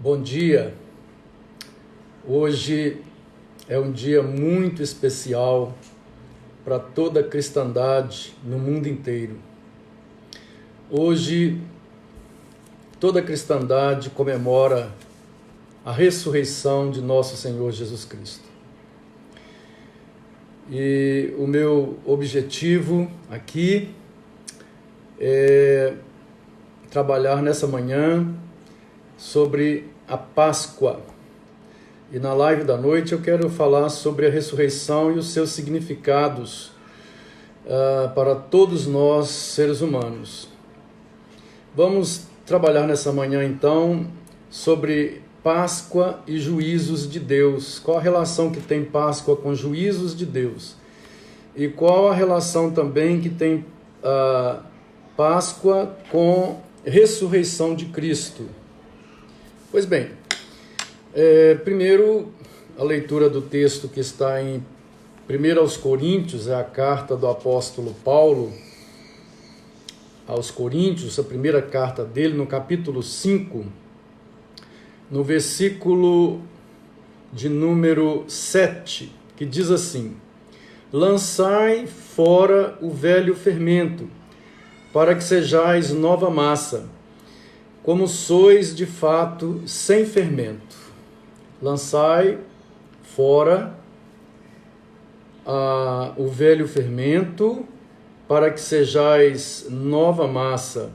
Bom dia. Hoje é um dia muito especial para toda a cristandade no mundo inteiro. Hoje, toda a cristandade comemora a ressurreição de nosso Senhor Jesus Cristo. E o meu objetivo aqui é trabalhar nessa manhã sobre a Páscoa. E na live da noite eu quero falar sobre a ressurreição e os seus significados para todos nós, seres humanos. Vamos trabalhar nessa manhã, então, sobre Páscoa e juízos de Deus. Qual a relação que tem Páscoa com juízos de Deus? E qual a relação também que tem Páscoa com ressurreição de Cristo? Pois bem, primeiro a leitura do texto que está em 1 Coríntios, é a carta do apóstolo Paulo aos Coríntios, a primeira carta dele, no capítulo 5, no versículo de número 7, que diz assim: lançai fora o velho fermento, para que sejais nova massa, como sois de fato sem fermento. Lançai fora o velho fermento, para que sejais nova massa,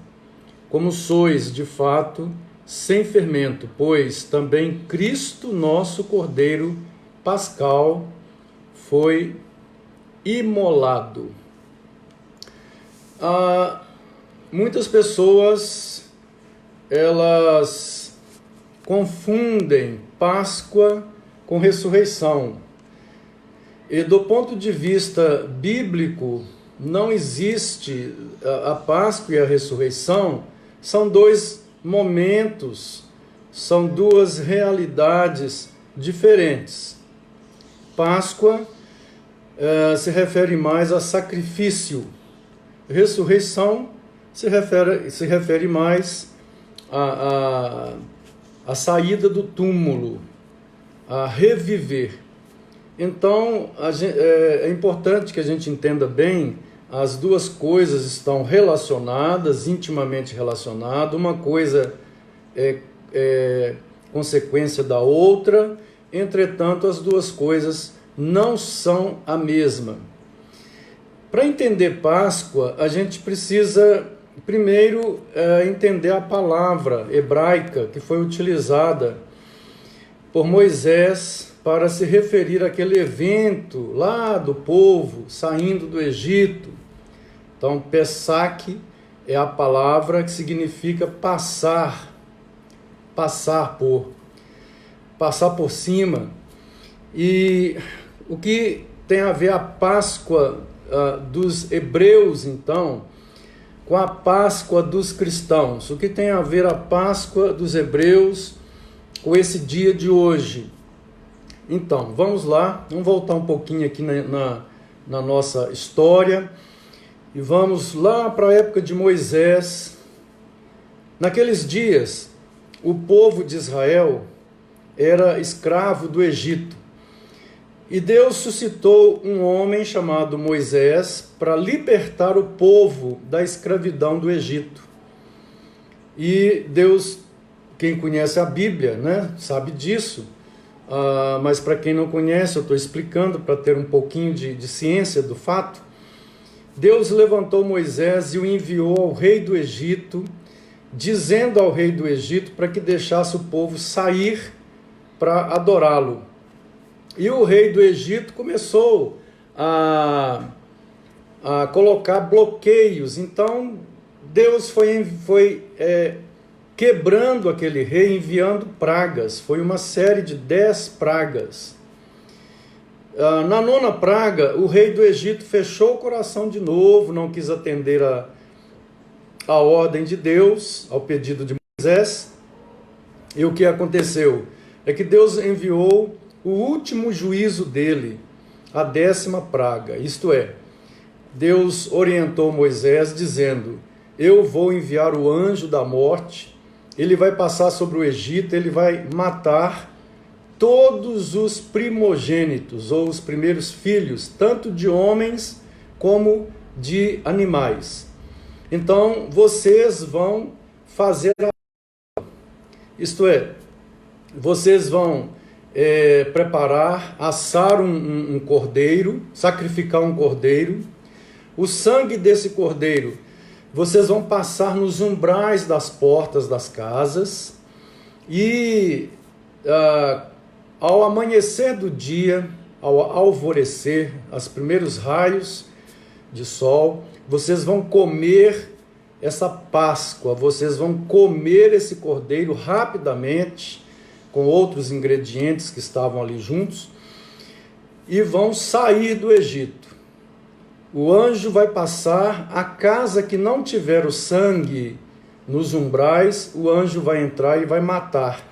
como sois de fato sem fermento, pois também Cristo, nosso Cordeiro Pascal, foi imolado. Muitas pessoas, elas confundem Páscoa com ressurreição. E do ponto de vista bíblico, não existe a Páscoa e a ressurreição, são dois momentos, são duas realidades diferentes. Páscoa se refere mais a sacrifício, ressurreição se refere mais a saída do túmulo, a reviver. Então, é importante que a gente entenda bem, as duas coisas estão relacionadas, intimamente relacionadas, uma coisa é consequência da outra, entretanto, as duas coisas não são a mesma. Para entender Páscoa, a gente precisa primeiro entender a palavra hebraica que foi utilizada por Moisés para se referir àquele evento lá do povo saindo do Egito. Então, Pesach é a palavra que significa passar por cima. E o que tem a ver a Páscoa dos hebreus, então, com a Páscoa dos cristãos? O que tem a ver a Páscoa dos hebreus com esse dia de hoje? Então, vamos lá, vamos voltar um pouquinho aqui na nossa história e vamos lá para a época de Moisés. Naqueles dias, o povo de Israel era escravo do Egito e Deus suscitou um homem chamado Moisés para libertar o povo da escravidão do Egito. E Deus, quem conhece a Bíblia, sabe disso. Mas para quem não conhece, eu estou explicando para ter um pouquinho de ciência do fato. Deus levantou Moisés e o enviou ao rei do Egito, dizendo ao rei do Egito para que deixasse o povo sair para adorá-lo. E o rei do Egito começou a colocar bloqueios. Então Deus foi quebrando aquele rei, enviando pragas. Foi uma série de 10 pragas. Na 9ª praga, o rei do Egito fechou o coração de novo, não quis atender a ordem de Deus, ao pedido de Moisés. E o que aconteceu? É que Deus enviou o último juízo dele, a 10ª praga. Isto é, Deus orientou Moisés dizendo: eu vou enviar o anjo da morte, ele vai passar sobre o Egito, ele vai matar todos os primogênitos, ou os primeiros filhos, tanto de homens como de animais. Então, vocês vão fazer, isto é, vocês vão preparar, assar um cordeiro, sacrificar um cordeiro. O sangue desse cordeiro, vocês vão passar nos umbrais das portas das casas e ao amanhecer do dia, ao alvorecer, os primeiros raios de sol, vocês vão comer essa Páscoa, vocês vão comer esse cordeiro rapidamente, com outros ingredientes que estavam ali juntos, e vão sair do Egito. O anjo vai passar, a casa que não tiver o sangue nos umbrais, o anjo vai entrar e vai matar.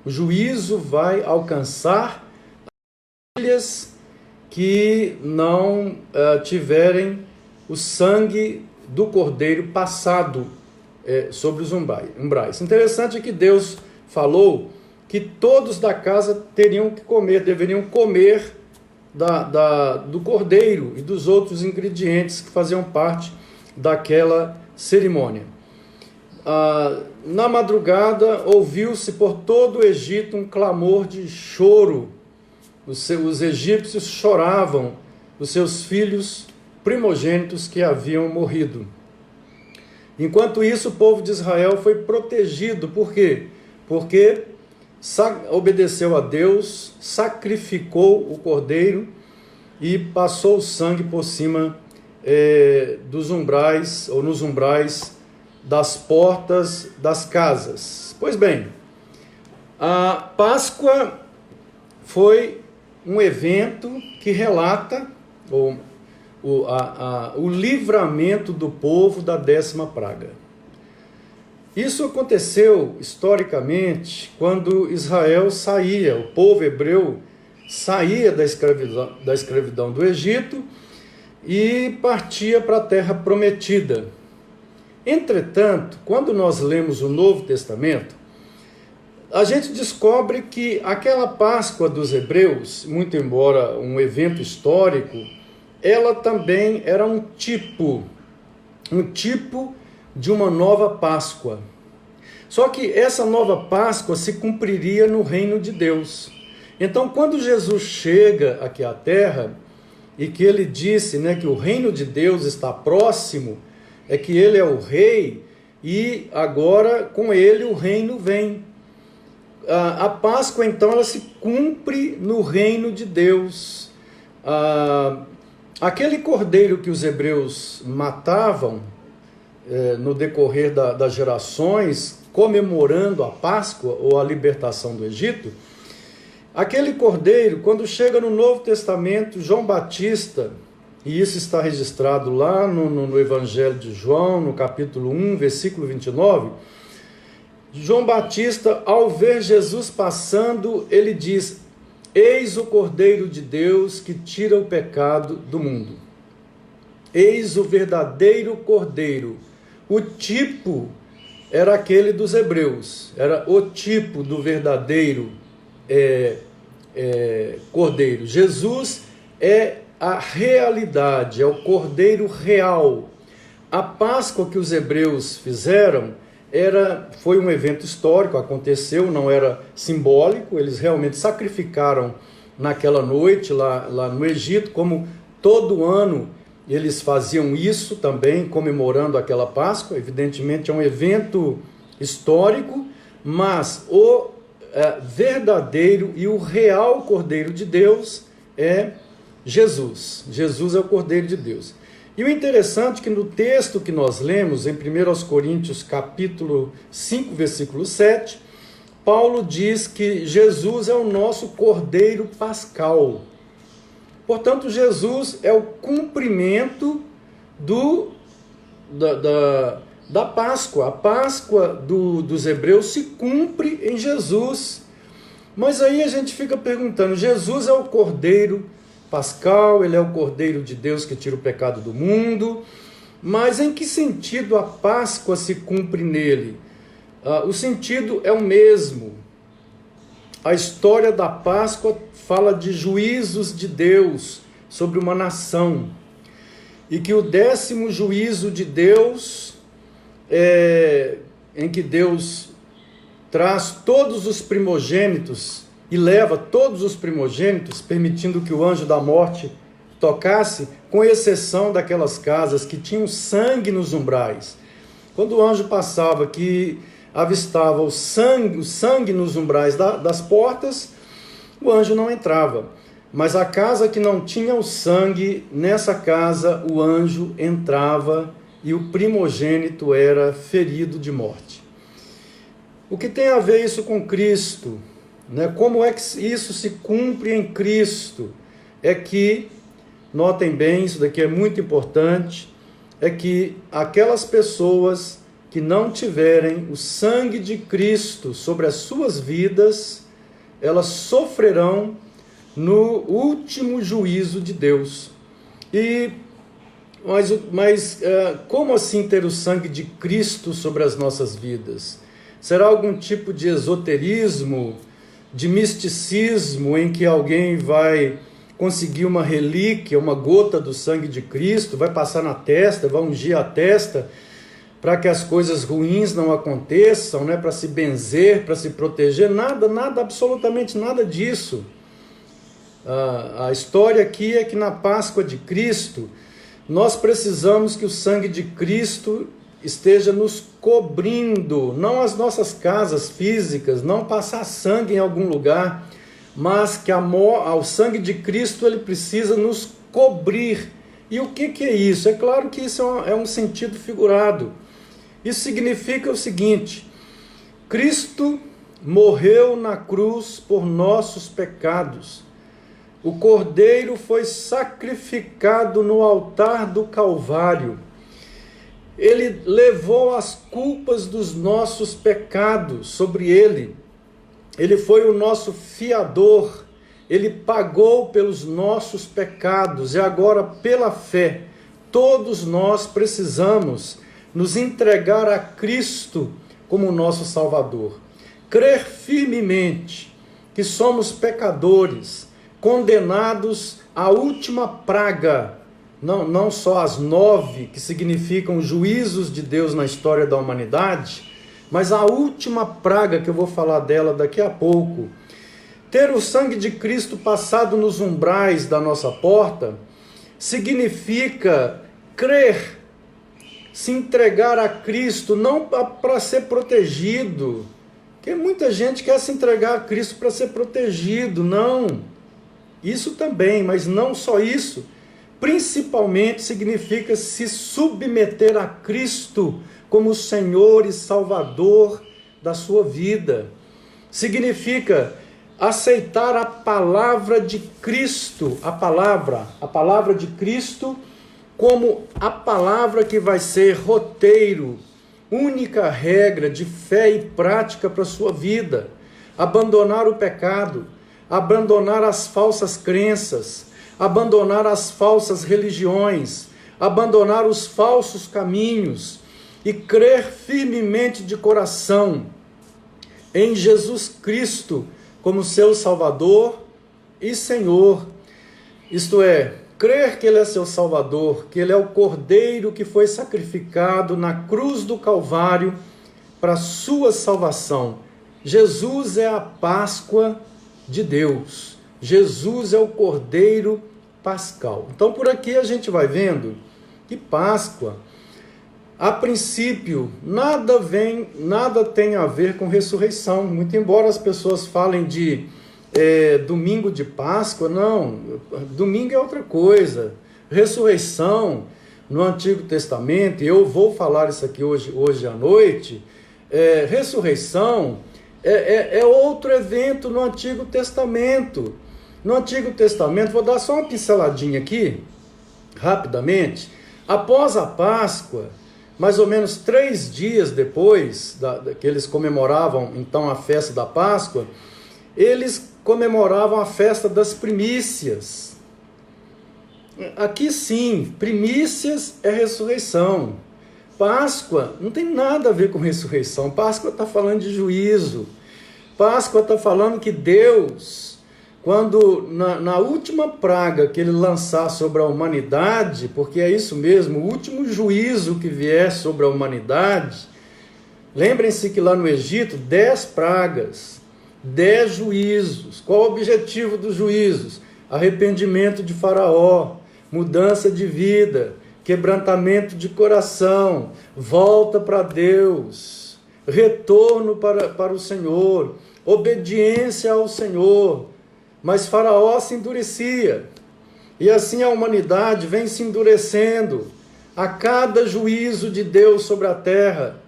O juízo vai alcançar as famílias que não tiverem o sangue do cordeiro passado sobre os umbrais. Interessante que Deus falou que todos da casa teriam que comer, deveriam comer do cordeiro e dos outros ingredientes que faziam parte daquela cerimônia. Na madrugada, ouviu-se por todo o Egito um clamor de choro. Os egípcios choravam os seus filhos primogênitos que haviam morrido. Enquanto isso, o povo de Israel foi protegido. Por quê? Porque obedeceu a Deus, sacrificou o cordeiro e passou o sangue por cima dos umbrais, ou nos umbrais das portas das casas. Pois bem, a Páscoa foi um evento que relata o livramento do povo da 10ª praga. Isso aconteceu historicamente quando Israel saía, o povo hebreu saía da escravidão do Egito e partia para a terra prometida. Entretanto, quando nós lemos o Novo Testamento, a gente descobre que aquela Páscoa dos hebreus, muito embora um evento histórico, ela também era um tipo de uma nova Páscoa. Só que essa nova Páscoa se cumpriria no reino de Deus. Então, quando Jesus chega aqui à terra, e que ele disse, que o reino de Deus está próximo, é que ele é o rei, e agora com ele o reino vem. A Páscoa, então, ela se cumpre no reino de Deus. Aquele cordeiro que os hebreus matavam no decorrer das gerações, comemorando a Páscoa ou a libertação do Egito, aquele cordeiro, quando chega no Novo Testamento, João Batista, e isso está registrado lá no Evangelho de João, no capítulo 1, versículo 29, João Batista, ao ver Jesus passando, ele diz: eis o Cordeiro de Deus que tira o pecado do mundo. Eis o verdadeiro Cordeiro. O tipo era aquele dos hebreus, era o tipo do verdadeiro Cordeiro. Jesus é a realidade, é o Cordeiro real. A Páscoa que os hebreus fizeram foi um evento histórico, aconteceu, não era simbólico, eles realmente sacrificaram naquela noite lá no Egito, como todo ano eles faziam isso também, comemorando aquela Páscoa. Evidentemente é um evento histórico, mas o verdadeiro e o real Cordeiro de Deus é Jesus. Jesus é o Cordeiro de Deus. E o interessante é que no texto que nós lemos, em 1 Coríntios capítulo 5, versículo 7, Paulo diz que Jesus é o nosso Cordeiro Pascal. Portanto, Jesus é o cumprimento da Páscoa. A Páscoa dos hebreus se cumpre em Jesus. Mas aí a gente fica perguntando, Jesus é o Cordeiro Pascal, ele é o Cordeiro de Deus que tira o pecado do mundo, mas em que sentido a Páscoa se cumpre nele? O sentido é o mesmo. A história da Páscoa fala de juízos de Deus sobre uma nação. E que o 10º juízo de Deus, em que Deus traz todos os primogênitos e leva todos os primogênitos, permitindo que o anjo da morte tocasse, com exceção daquelas casas que tinham sangue nos umbrais. Quando o anjo passava, que avistava o sangue nos umbrais das portas, o anjo não entrava. Mas a casa que não tinha o sangue, nessa casa o anjo entrava e o primogênito era ferido de morte. O que tem a ver isso com Cristo? Né? Como é que isso se cumpre em Cristo? É que, notem bem, isso daqui é muito importante, é que aquelas pessoas que não tiverem o sangue de Cristo sobre as suas vidas, elas sofrerão no último juízo de Deus. Mas como assim ter o sangue de Cristo sobre as nossas vidas? Será algum tipo de esoterismo, de misticismo, em que alguém vai conseguir uma relíquia, uma gota do sangue de Cristo, vai passar na testa, vai ungir a testa, para que as coisas ruins não aconteçam, né? Para se benzer, para se proteger? Nada, absolutamente nada disso. A história aqui é que na Páscoa de Cristo, nós precisamos que o sangue de Cristo esteja nos cobrindo, não as nossas casas físicas, não passar sangue em algum lugar, mas que o sangue de Cristo ele precisa nos cobrir. E o que é isso? É claro que isso é um sentido figurado. Isso significa o seguinte: Cristo morreu na cruz por nossos pecados. O Cordeiro foi sacrificado no altar do Calvário. Ele levou as culpas dos nossos pecados sobre ele. Ele foi o nosso fiador. Ele pagou pelos nossos pecados. E agora, pela fé, todos nós precisamos nos entregar a Cristo como nosso Salvador. Crer firmemente que somos pecadores, condenados à última praga, não só as 9, que significam juízos de Deus na história da humanidade, mas a última praga, que eu vou falar dela daqui a pouco. Ter o sangue de Cristo passado nos umbrais da nossa porta significa crer, se entregar a Cristo, não para ser protegido, porque muita gente quer se entregar a Cristo para ser protegido. Não, isso também, mas não só isso. Principalmente significa se submeter a Cristo como Senhor e Salvador da sua vida. Significa aceitar a palavra de Cristo, a palavra de Cristo como a palavra que vai ser roteiro, única regra de fé e prática para a sua vida. Abandonar o pecado, abandonar as falsas crenças, abandonar as falsas religiões, abandonar os falsos caminhos e crer firmemente de coração em Jesus Cristo como seu Salvador e Senhor. Isto é, crer que Ele é seu Salvador, que Ele é o Cordeiro que foi sacrificado na cruz do Calvário para a sua salvação. Jesus é a Páscoa de Deus. Jesus é o Cordeiro pascal. Então, por aqui a gente vai vendo que Páscoa, a princípio, nada tem a ver com ressurreição. Muito embora as pessoas falem de domingo de Páscoa, não, domingo é outra coisa. Ressurreição no Antigo Testamento, e eu vou falar isso aqui hoje à noite, ressurreição é outro evento no Antigo Testamento. No Antigo Testamento, vou dar só uma pinceladinha aqui, rapidamente. Após a Páscoa, mais ou menos 3 dias depois que eles comemoravam então a festa da Páscoa, eles comemoravam a festa das primícias. Aqui sim, primícias é ressurreição. Páscoa não tem nada a ver com ressurreição. Páscoa está falando de juízo. Páscoa está falando que Deus, quando na última praga que ele lançar sobre a humanidade, porque é isso mesmo, o último juízo que vier sobre a humanidade, lembrem-se que lá no Egito, 10 pragas, 10 juízos. Qual o objetivo dos juízos? Arrependimento de Faraó, mudança de vida, quebrantamento de coração, volta para Deus, retorno para o Senhor, obediência ao Senhor. Mas Faraó se endurecia, e assim a humanidade vem se endurecendo. A cada juízo de Deus sobre a terra,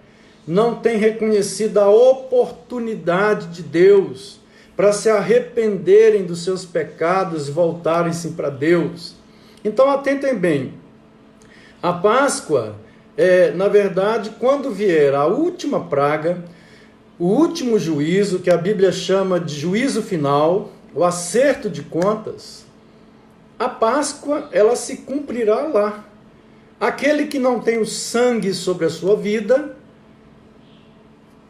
não tem reconhecido a oportunidade de Deus para se arrependerem dos seus pecados e voltarem-se para Deus. Então atentem bem, a Páscoa na verdade, quando vier a última praga, o último juízo, que a Bíblia chama de juízo final, o acerto de contas, a Páscoa, ela se cumprirá lá. Aquele que não tem o sangue sobre a sua vida,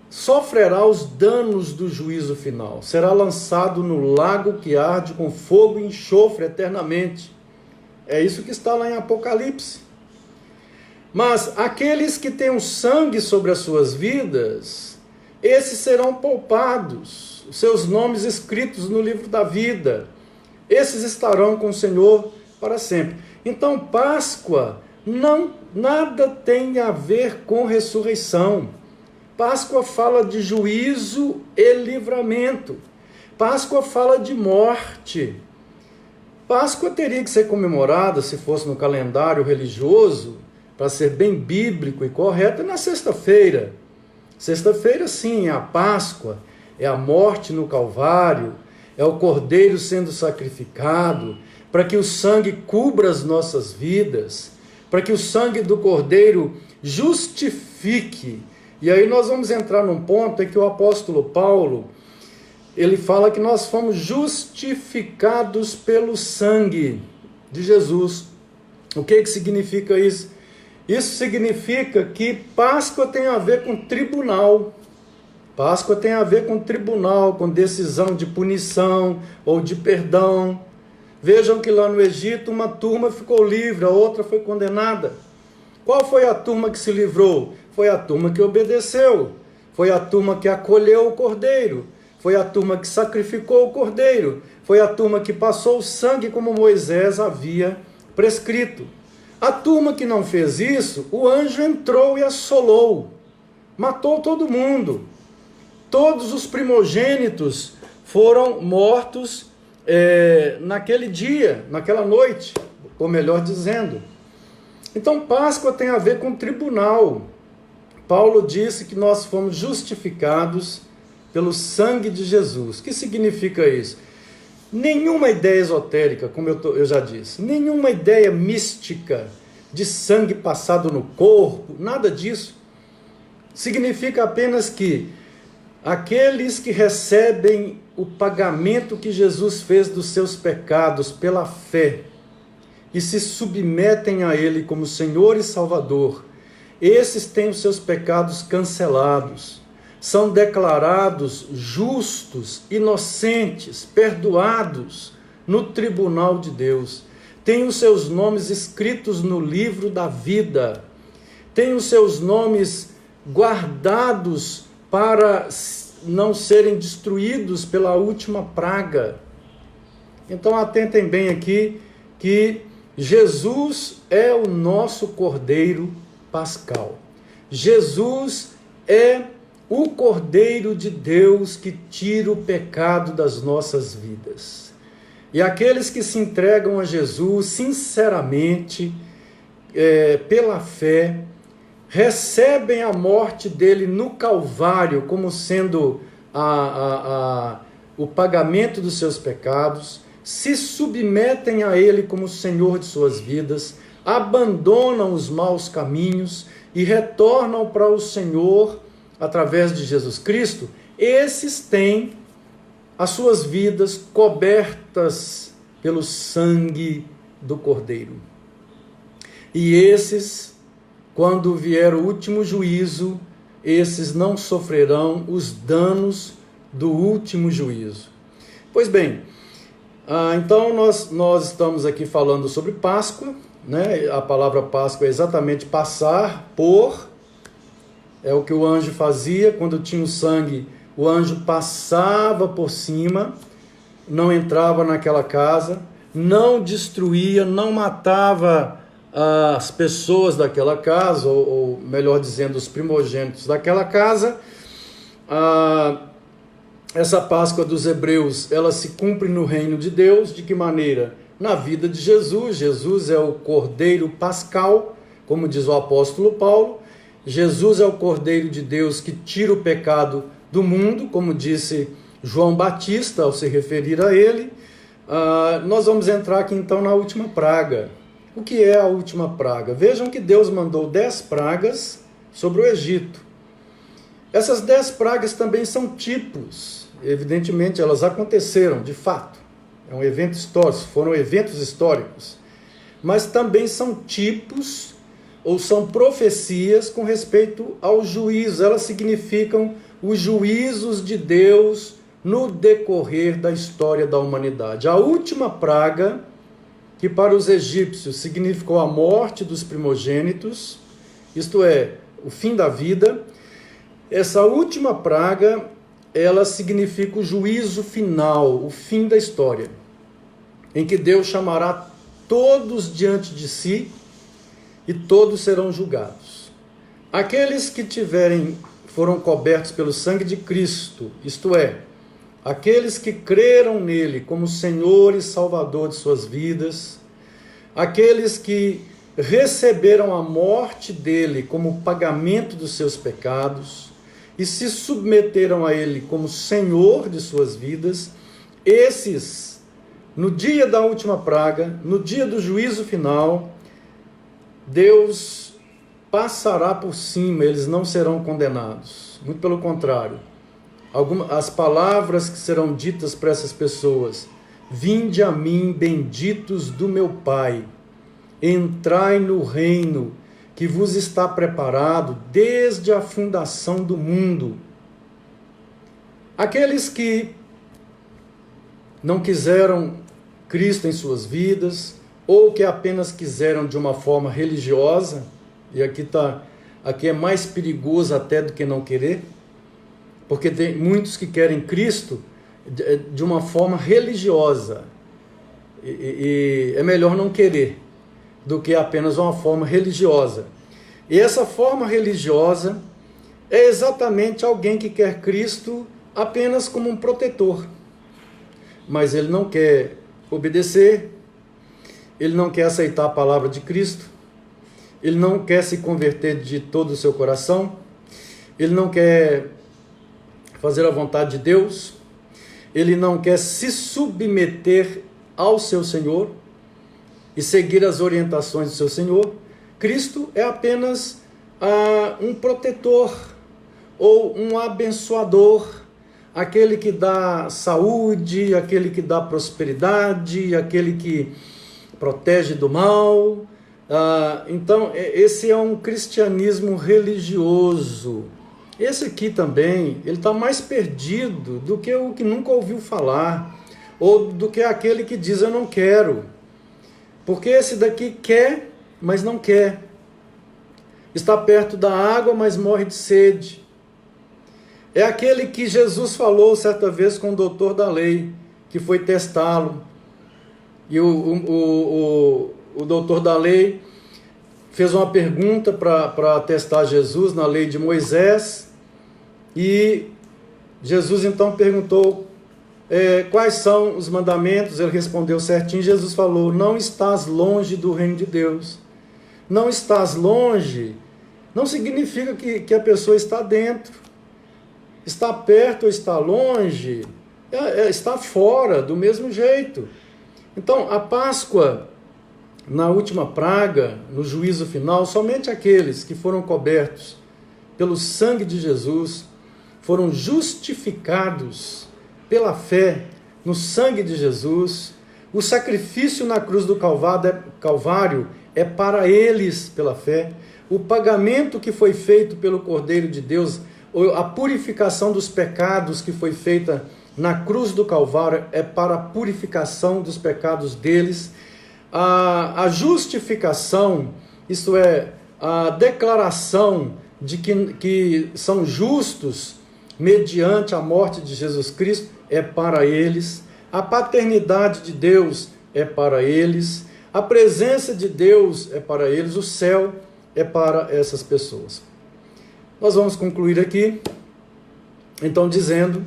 sofrerá os danos do juízo final. Será lançado no lago que arde com fogo e enxofre eternamente. É isso que está lá em Apocalipse. Mas aqueles que têm o sangue sobre as suas vidas, esses serão poupados, os seus nomes escritos no livro da vida. Esses estarão com o Senhor para sempre. Então, Páscoa nada tem a ver com ressurreição. Páscoa fala de juízo e livramento. Páscoa fala de morte. Páscoa teria que ser comemorada, se fosse no calendário religioso, para ser bem bíblico e correto, na sexta-feira. Sexta-feira, sim, é a Páscoa, é a morte no Calvário, é o Cordeiro sendo sacrificado, para que o sangue cubra as nossas vidas, para que o sangue do Cordeiro justifique. E aí nós vamos entrar num ponto em que o apóstolo Paulo, ele fala que nós fomos justificados pelo sangue de Jesus. O que significa isso? Isso significa que Páscoa tem a ver com tribunal. Páscoa tem a ver com tribunal, com decisão de punição ou de perdão. Vejam que lá no Egito uma turma ficou livre, a outra foi condenada. Qual foi a turma que se livrou? Foi a turma que obedeceu. Foi a turma que acolheu o Cordeiro. Foi a turma que sacrificou o Cordeiro. Foi a turma que passou o sangue como Moisés havia prescrito. A turma que não fez isso, o anjo entrou e assolou. Matou todo mundo. Todos os primogênitos foram mortos naquele dia, naquela noite, ou melhor dizendo. Então, Páscoa tem a ver com tribunal. Paulo disse que nós fomos justificados pelo sangue de Jesus. O que significa isso? Nenhuma ideia esotérica, como eu já disse, nenhuma ideia mística de sangue passado no corpo, nada disso. Significa apenas que aqueles que recebem o pagamento que Jesus fez dos seus pecados pela fé e se submetem a Ele como Senhor e Salvador, esses têm os seus pecados cancelados. São declarados justos, inocentes, perdoados no tribunal de Deus. Têm os seus nomes escritos no livro da vida. Têm os seus nomes guardados para não serem destruídos pela última praga. Então atentem bem aqui que Jesus é o nosso Cordeiro Pascal. Jesus é o Cordeiro de Deus que tira o pecado das nossas vidas. E aqueles que se entregam a Jesus sinceramente, pela fé, recebem a morte dele no Calvário como sendo o pagamento dos seus pecados, se submetem a ele como Senhor de suas vidas, abandonam os maus caminhos e retornam para o Senhor através de Jesus Cristo. Esses têm as suas vidas cobertas pelo sangue do Cordeiro. E esses quando vier o último juízo, esses não sofrerão os danos do último juízo. Pois bem, então nós estamos aqui falando sobre Páscoa, né? A palavra Páscoa é exatamente passar por, é o que o anjo fazia quando tinha o sangue, o anjo passava por cima, não entrava naquela casa, não destruía, não matava as pessoas daquela casa, ou melhor dizendo, os primogênitos daquela casa. Essa Páscoa dos hebreus, ela se cumpre no reino de Deus. De que maneira? Na vida de Jesus. Jesus é o Cordeiro Pascal, como diz o apóstolo Paulo. Jesus é o Cordeiro de Deus que tira o pecado do mundo, como disse João Batista ao se referir a ele. Nós vamos entrar aqui então na última praga. O que é a última praga? Vejam que Deus mandou 10 pragas sobre o Egito. Essas 10 pragas também são tipos. Evidentemente, elas aconteceram, de fato. É um evento histórico, foram eventos históricos. Mas também são tipos, ou são profecias com respeito ao juízo. Elas significam os juízos de Deus no decorrer da história da humanidade. A última praga, que para os egípcios significou a morte dos primogênitos, isto é, o fim da vida, essa última praga, ela significa o juízo final, o fim da história, em que Deus chamará todos diante de si e todos serão julgados. Aqueles que foram cobertos pelo sangue de Cristo, isto é, aqueles que creram nele como Senhor e Salvador de suas vidas, aqueles que receberam a morte dele como pagamento dos seus pecados e se submeteram a ele como Senhor de suas vidas, esses, no dia da última praga, no dia do juízo final, Deus passará por cima, eles não serão condenados. Muito pelo contrário. As palavras que serão ditas para essas pessoas: vinde a mim, benditos do meu Pai, entrai no reino que vos está preparado desde a fundação do mundo. Aqueles que não quiseram Cristo em suas vidas, ou que apenas quiseram de uma forma religiosa, e aqui é mais perigoso até do que não querer, porque tem muitos que querem Cristo de uma forma religiosa, e é melhor não querer do que apenas uma forma religiosa. E essa forma religiosa é exatamente alguém que quer Cristo apenas como um protetor, mas ele não quer obedecer, ele não quer aceitar a palavra de Cristo, ele não quer se converter de todo o seu coração, ele não quer fazer a vontade de Deus, ele não quer se submeter ao seu Senhor e seguir as orientações do seu Senhor. Cristo é apenas um protetor ou um abençoador, aquele que dá saúde, aquele que dá prosperidade, aquele que protege do mal. Então, esse é um cristianismo religioso. Esse aqui também, ele está mais perdido do que o que nunca ouviu falar, ou do que aquele que diz eu não quero. Porque esse daqui quer, mas não quer. Está perto da água, mas morre de sede. É aquele que Jesus falou certa vez com o doutor da lei, que foi testá-lo. E o doutor da lei fez uma pergunta para testar Jesus na lei de Moisés, e Jesus então perguntou quais são os mandamentos. Ele respondeu certinho. Jesus falou: não estás longe do reino de Deus. Não estás longe não significa que a pessoa está dentro. Está perto ou está longe, está fora do mesmo jeito. Então, a Páscoa, na última praga, no juízo final, somente aqueles que foram cobertos pelo sangue de Jesus, foram justificados pela fé no sangue de Jesus. O sacrifício na cruz do Calvário é para eles pela fé. o pagamento que foi feito pelo Cordeiro de Deus, a purificação dos pecados que foi feita na cruz do Calvário é para a purificação dos pecados deles. A justificação, isto é, a declaração de que são justos mediante a morte de Jesus Cristo, é para eles. A paternidade de Deus é para eles. A presença de Deus é para eles. O céu é para essas pessoas. Nós vamos concluir aqui, então, dizendo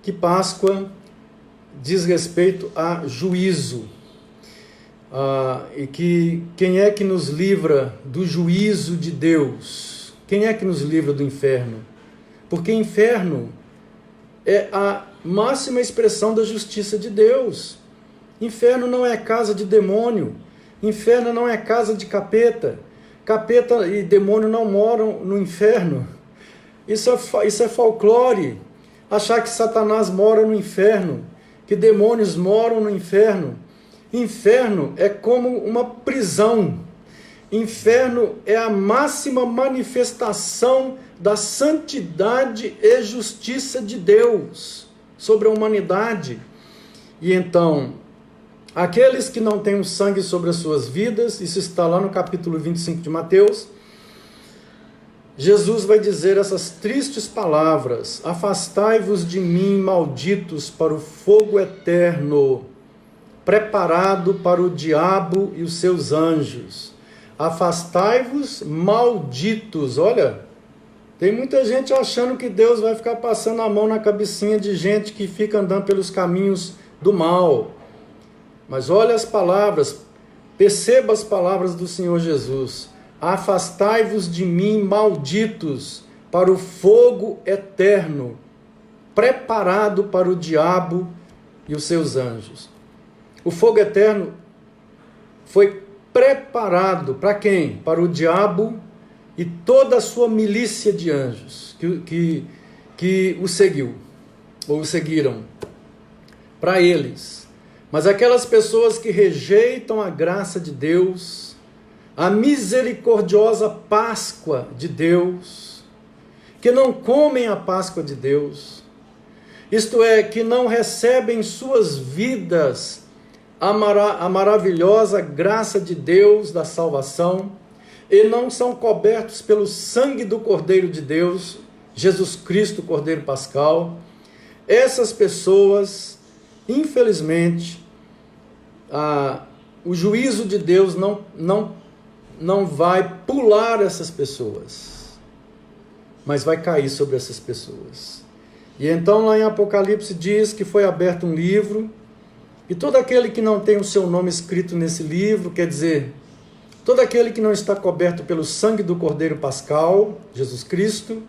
que Páscoa diz respeito a juízo. E que quem é que nos livra do juízo de Deus? Quem é que nos livra do inferno? Porque inferno é a máxima expressão da justiça de Deus. Inferno não é casa de demônio. Inferno não é casa de capeta. Capeta e demônio não moram no inferno. Isso é folclore. Achar que Satanás mora no inferno, que demônios moram no inferno. Inferno é como uma prisão. Inferno é a máxima manifestação da santidade e justiça de Deus sobre a humanidade. E então, aqueles que não têm o sangue sobre as suas vidas, isso está lá no capítulo 25 de Mateus, Jesus vai dizer essas tristes palavras: afastai-vos de mim, malditos, para o fogo eterno, preparado para o diabo e os seus anjos. Afastai-vos, malditos. Olha, tem muita gente achando que Deus vai ficar passando a mão na cabecinha de gente que fica andando pelos caminhos do mal. Mas olha as palavras, perceba as palavras do Senhor Jesus. Afastai-vos de mim, malditos, para o fogo eterno, preparado para o diabo e os seus anjos. O fogo eterno foi preparado para quem? Para o diabo e toda a sua milícia de anjos que o seguiu, ou o seguiram, para eles. Mas aquelas pessoas que rejeitam a graça de Deus, a misericordiosa Páscoa de Deus, que não comem a Páscoa de Deus, isto é, que não recebem em suas vidas a maravilhosa graça de Deus da salvação, e não são cobertos pelo sangue do Cordeiro de Deus, Jesus Cristo, Cordeiro Pascal. Essas pessoas, infelizmente, o juízo de Deus não vai pular essas pessoas, mas vai cair sobre essas pessoas. E então lá em Apocalipse diz que foi aberto um livro, e todo aquele que não tem o seu nome escrito nesse livro, quer dizer, todo aquele que não está coberto pelo sangue do Cordeiro Pascal, Jesus Cristo,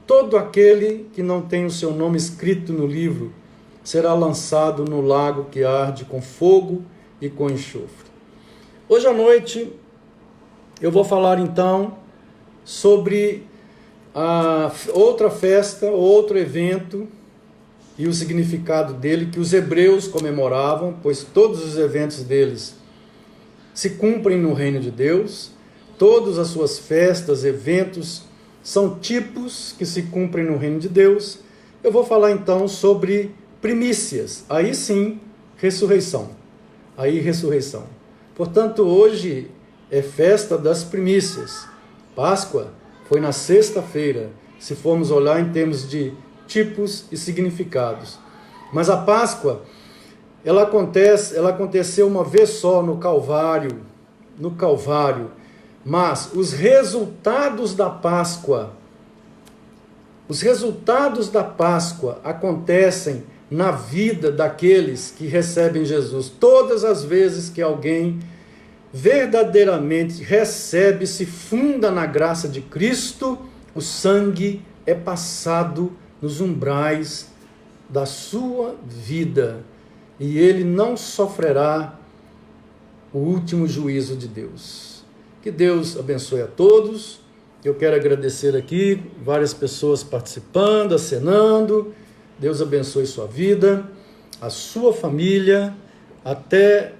todo aquele que não tem o seu nome escrito no livro, será lançado no lago que arde com fogo e com enxofre. Hoje à noite, eu vou falar então sobre a outra festa, outro evento, e o significado dele, que os hebreus comemoravam, pois todos os eventos deles se cumprem no reino de Deus, todas as suas festas, eventos, são tipos que se cumprem no reino de Deus. Eu vou falar então sobre primícias, aí sim, ressurreição. Aí ressurreição. Portanto, hoje é festa das primícias. Páscoa foi na sexta-feira, se formos olhar em termos de tipos e significados. Mas a Páscoa, ela aconteceu uma vez só no Calvário, mas os resultados da Páscoa acontecem na vida daqueles que recebem Jesus. Todas as vezes que alguém verdadeiramente recebe, se funda na graça de Cristo, o sangue é passado nos umbrais da sua vida, e ele não sofrerá o último juízo de Deus. Que Deus abençoe a todos. Eu quero agradecer aqui, várias pessoas participando, acenando. Deus abençoe sua vida, a sua família. Até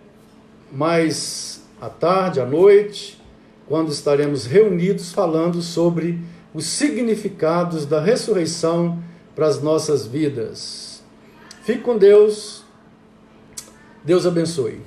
mais à tarde, à noite. quando estaremos reunidos falando sobre os significados da ressurreição para as nossas vidas. Fique com Deus. Deus abençoe.